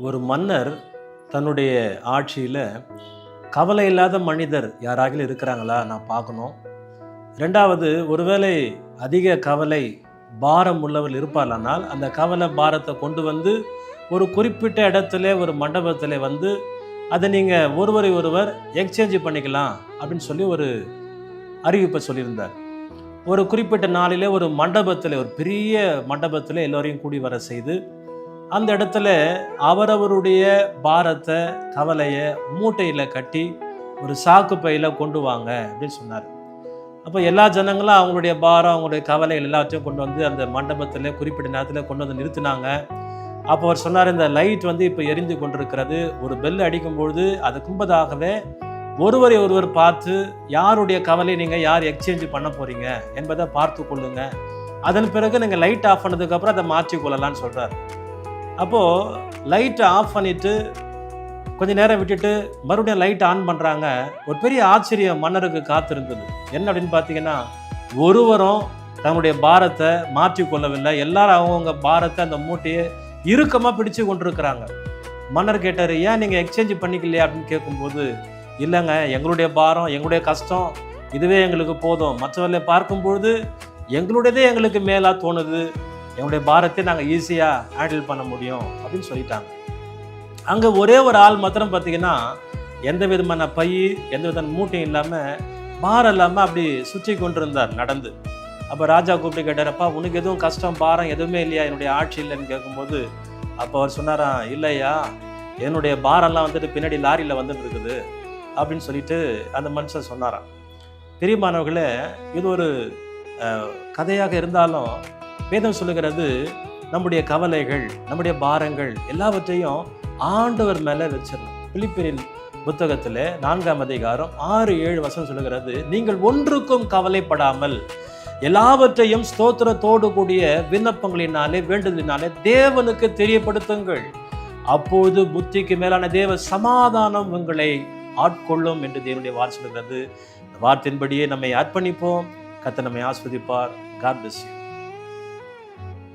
ஒரு மன்னர் தன்னுடைய ஆட்சியில் கவலை இல்லாத மனிதர் யாராகிலும் இருக்கிறாங்களா நான் பார்க்கணும். ரெண்டாவது, ஒருவேளை அதிக கவலை பாரம் உள்ளவர் இருப்பார்களானால் அந்த கவலை பாரத்தை கொண்டு வந்து ஒரு குறிப்பிட்ட இடத்துல ஒரு மண்டபத்தில் வந்து அதை நீங்கள் ஒருவரை ஒருவர் எக்ஸ்சேஞ்ச் பண்ணிக்கலாம் அப்படின்னு சொல்லி ஒரு அறிவிப்பை சொல்லியிருந்தார். ஒரு குறிப்பிட்ட நாளில் ஒரு மண்டபத்தில், ஒரு பெரிய மண்டபத்தில் எல்லோரையும் கூடி வர செய்து அந்த இடத்துல அவரவருடைய பாரத்தை கவலையை மூட்டையில் கட்டி ஒரு சாக்கு பையில் கொண்டு வாங்க அப்படின்னு சொன்னார். அப்போ எல்லா ஜனங்களும் அவங்களுடைய பாரம், அவங்களுடைய கவலைகள் எல்லாத்தையும் கொண்டு வந்து அந்த மண்டபத்தில் குறிப்பிட்ட நேரத்தில் கொண்டு வந்து நிறுத்தினாங்க. அப்போ அவர் சொன்னார், இந்த லைட் வந்து இப்போ எரிந்து கொண்டிருக்கிறது, ஒரு பெல் அடிக்கும்பொழுது அதுக்கு முன்பதாகவே ஒருவரை ஒருவர் பார்த்து யாருடைய கவலை நீங்கள் யார் எக்ஸ்சேஞ்ச் பண்ண போகிறீங்க என்பதை பார்த்து கொள்ளுங்க. அதன் பிறகு நீங்கள் லைட் ஆஃப் பண்ணதுக்கப்புறம் அதை மாற்றிக்கொள்ளலான்னு சொல்கிறார். அப்போது லைட்டை ஆஃப் பண்ணிவிட்டு கொஞ்சம் நேரம் விட்டுட்டு மறுபடியும் லைட் ஆன் பண்ணுறாங்க. ஒரு பெரிய ஆச்சரியம் மன்னருக்கு காத்திருந்தது. என்ன அப்படின்னு பார்த்தீங்கன்னா, ஒருவரும் தன்னுடைய பாரத்தை மாற்றி கொள்ளவில்லை. எல்லாரும் அவங்கவுங்க பாரத்தை, அந்த மூட்டையை இறுக்கமாக பிடிச்சு கொண்டிருக்கிறாங்க. மன்னர் கேட்டார், ஏன் நீங்கள் எக்ஸ்சேஞ்ச் பண்ணிக்கலையா அப்படின்னு கேட்கும்போது, இல்லைங்க, எங்களுடைய பாரம், எங்களுடைய கஷ்டம் இதுவே எங்களுக்கு போதும், மற்றவர்களை பார்க்கும்பொழுது எங்களுடையதே எங்களுக்கு மேலாக தோணுது, எங்களுடைய பாரத்தை நாங்கள் ஈஸியாக ஹேண்டில் பண்ண முடியும் அப்படின்னு சொல்லிட்டாங்க. அங்கே ஒரே ஒரு ஆள் மாத்திரம் பார்த்தீங்கன்னா எந்த விதமான பை, எந்த விதமான மூட்டையும் இல்லாமல், பாரம் இல்லாமல் அப்படி சுற்றி கொண்டிருந்தார் நடந்து. அப்போ ராஜா கூப்பிட்டு கேட்டார், அப்பா உனக்கு எதுவும் கஷ்டம் பாரம் எதுவுமே இல்லையா என்னுடைய ஆட்சி இல்லைன்னு கேட்கும்போது, அப்போ அவர் சொன்னாராம், இல்லையா என்னுடைய பாரம்லாம் வந்துட்டு பின்னாடி லாரியில் வந்துட்டு இருக்குது அப்படின்னு சொல்லிட்டு அந்த மனுஷன் சொன்னாராம். பிரியமானவர்களே, இது ஒரு கதையாக இருந்தாலும் வேதம் சொல்லுகிறது, நம்முடைய கவலைகள், நம்முடைய பாரங்கள் எல்லாவற்றையும் ஆண்டவர் மேலே வச்சிடணும். பிலிப்பியரின் புத்தகத்தில் 4ஆம் அதிகாரம் 6-7 சொல்லுகிறது, நீங்கள் ஒன்றுக்கும் கவலைப்படாமல் எல்லாவற்றையும் ஸ்தோத்திரத்தோடு கூடிய விண்ணப்பங்களினாலே வேண்டுதலினாலே தேவனுக்கு தெரியப்படுத்துங்கள், அப்பொழுது புத்திக்கு மேலான தேவ சமாதானம் உங்களை ஆட்கொள்ளும் என்று தேவனுடைய வார்த்தை சொல்லுகிறது. வார்த்தையின்படியே நம்மை அர்ப்பணிப்போம். கர்த்தர் நம்மை ஆசீர்வதிப்பார். God bless you.